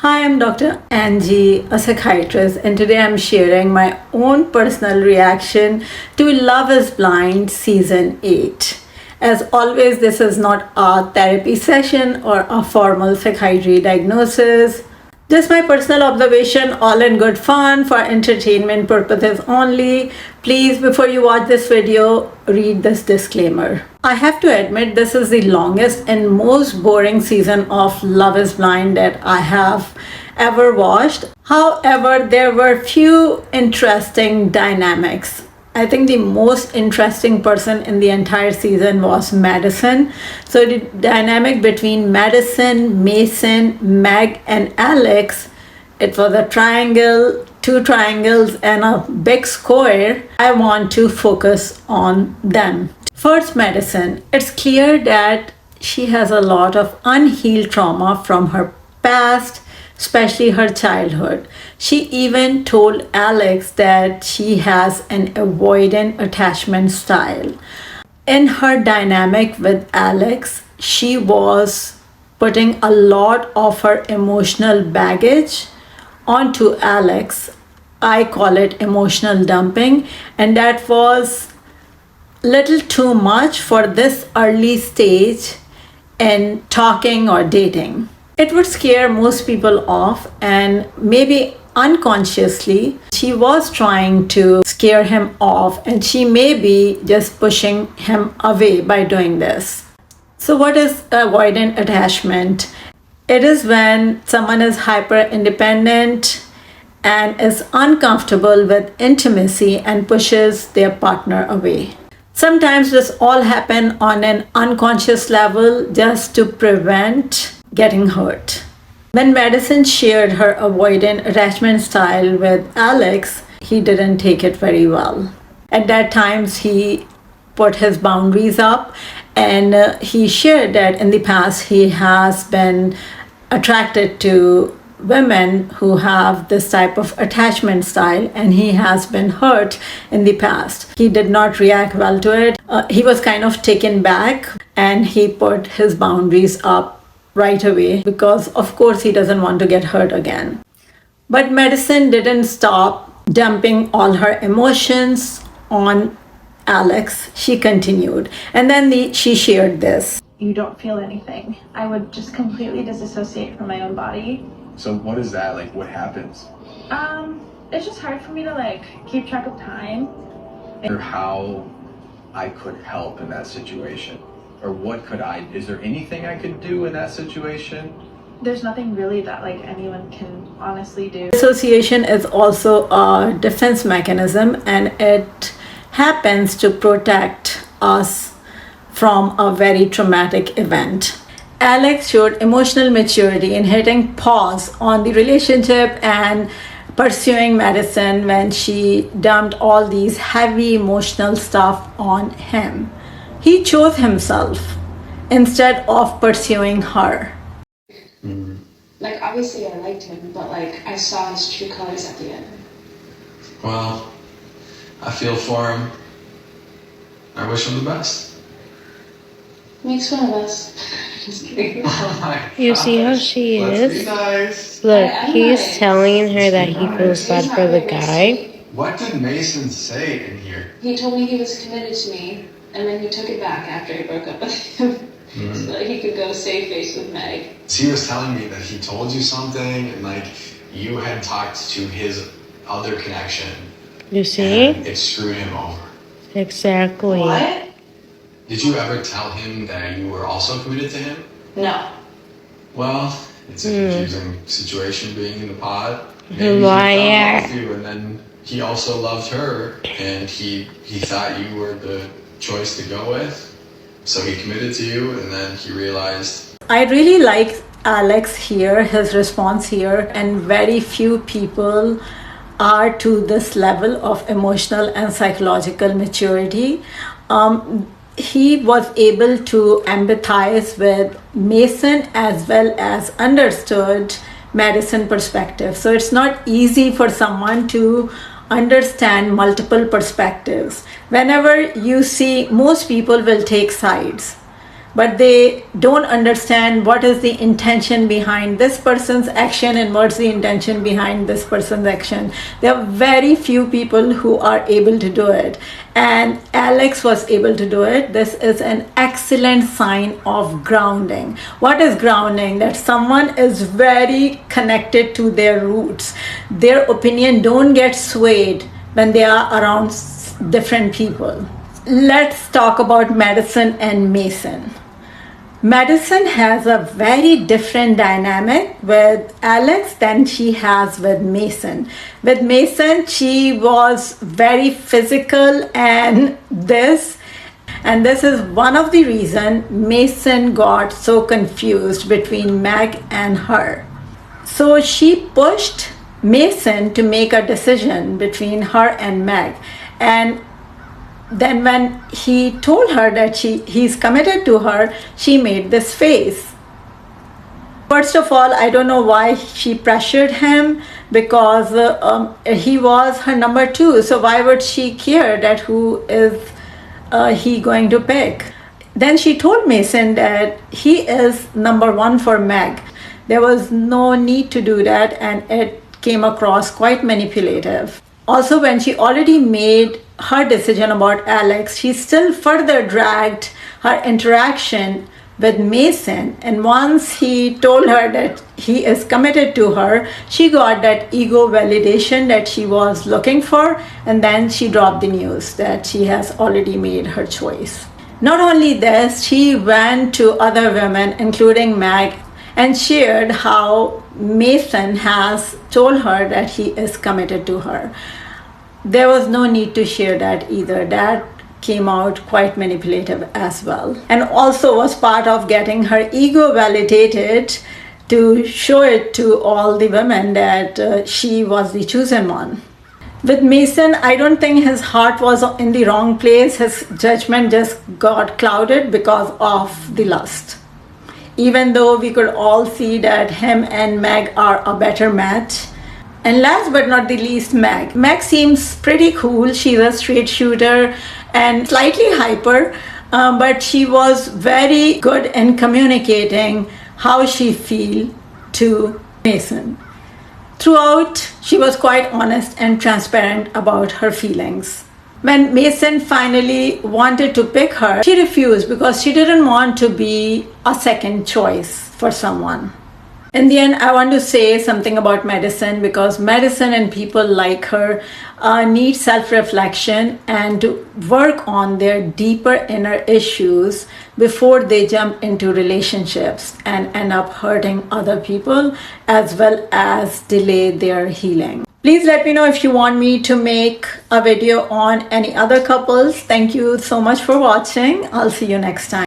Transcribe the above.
Hi, I'm Dr. Angie, a psychiatrist, and today I'm sharing my own personal reaction to Love is Blind Season 8. As always, this is not a therapy session or a formal psychiatry diagnosis. Just my personal observation, all in good fun for entertainment purposes only. Please, before you watch this video, read this disclaimer. I have to admit, this is the longest and most boring season of Love is Blind that I have ever watched. However, there were few interesting dynamics. I think the most interesting person in the entire season was Madison. So the dynamic between Madison, Mason, Meg, and Alex, it was a triangle, two triangles, and a big square. I want to focus on them. First, Madison. It's clear that she has a lot of unhealed trauma from her past, especially her childhood. She even told Alex that she has an avoidant attachment style. In her dynamic with Alex, she was putting a lot of her emotional baggage onto Alex. I call it emotional dumping, and that was little too much for this early stage in talking or dating. It would scare most people off, and maybe unconsciously she was trying to scare him off, and she may be just pushing him away by doing this. So what is avoidant attachment? It is when someone is hyper independent and is uncomfortable with intimacy and pushes their partner away. Sometimes this all happen on an unconscious level just to prevent getting hurt. When Madison shared her avoidant attachment style with Alex, he didn't take it very well. At that times, he put his boundaries up, and he shared that in the past he has been attracted to women who have this type of attachment style, and he has been hurt in the past. He did not react well to it. He was kind of taken back, and he put his boundaries up right away because of course he doesn't want to get hurt again. But Madison didn't stop dumping all her emotions on Alex. She continued, and then she shared this. You don't feel anything. I would just completely disassociate from my own body. So what is that? Like, what happens? It's just hard for me to keep track of time. Or how I could help in that situation? Or what could is there anything I could do in that situation? There's nothing really that anyone can honestly do. Association is also a defense mechanism, and it happens to protect us from a very traumatic event. Alex showed emotional maturity in hitting pause on the relationship and pursuing Madison when she dumped all these heavy emotional stuff on him. He chose himself instead of pursuing her. Obviously I liked him, but I saw his true colors at the end. Well, I feel for him. I wish him the best. Makes fun of us. Just kidding. You see how she Let's is? be nice. Look, he's telling her that he feels bad for the guy. What did Mason say in here? He told me he was committed to me, and then he took it back after he broke up with him. So that he could go save face with Meg. He was telling me that he told you something, and you had talked to his other connection. You see? And it screwed him over. Exactly. What? Did you ever tell him that you were also committed to him? No. Well, it's a confusing situation being in the pod. Maybe Liar. he fell in love with you, and then he also loved her, and he thought you were the choice to go with. So he committed to you, and then he realized. I really like Alex here, his response here, and very few people are to this level of emotional and psychological maturity. He was able to empathize with Mason as well as understood Madison's perspective. So it's not easy for someone to understand multiple perspectives. Whenever you see, most people will take sides. but they don't understand what is the intention behind this person's action and what's the intention behind this person's action. There are very few people who are able to do it, and Alex was able to do it. This is an excellent sign of grounding. What is grounding? That someone is very connected to their roots. Their opinion don't get swayed when they are around different people. Let's talk about Madison and Mason. Madison has a very different dynamic with Alex than she has with Mason. With Mason, she was very physical and this is one of the reasons Mason got so confused between Meg and her. So she pushed Mason to make a decision between her and Meg, and then when he told her that he's committed to her, she made this face. First of all, I don't know why she pressured him, because he was her number 2. So why would she care that who is he going to pick? Then she told Mason that he is number 1 for Meg. There was no need to do that, and it came across quite manipulative. Also, when she already made her decision about Alex, she still further dragged her interaction with Mason. And once he told her that he is committed to her, she got that ego validation that she was looking for. And then she dropped the news that she has already made her choice. Not only this, she went to other women, including Meg, and shared how Mason has told her that he is committed to her. There was no need to share that either. That came out quite manipulative as well, and also was part of getting her ego validated to show it to all the women that she was the chosen one. With Mason, I don't think his heart was in the wrong place. His judgment just got clouded because of the lust. Even though we could all see that him and Meg are a better match. And last but not the least, Meg. Meg seems pretty cool. She's a straight shooter and slightly hyper, but she was very good in communicating how she feels to Mason. Throughout, she was quite honest and transparent about her feelings. When Mason finally wanted to pick her, she refused because she didn't want to be a second choice for someone. In the end, I want to say something about Madison, because Madison and people like her need self-reflection and to work on their deeper inner issues before they jump into relationships and end up hurting other people, as well as delay their healing. Please let me know if you want me to make a video on any other couples. Thank you so much for watching. I'll see you next time.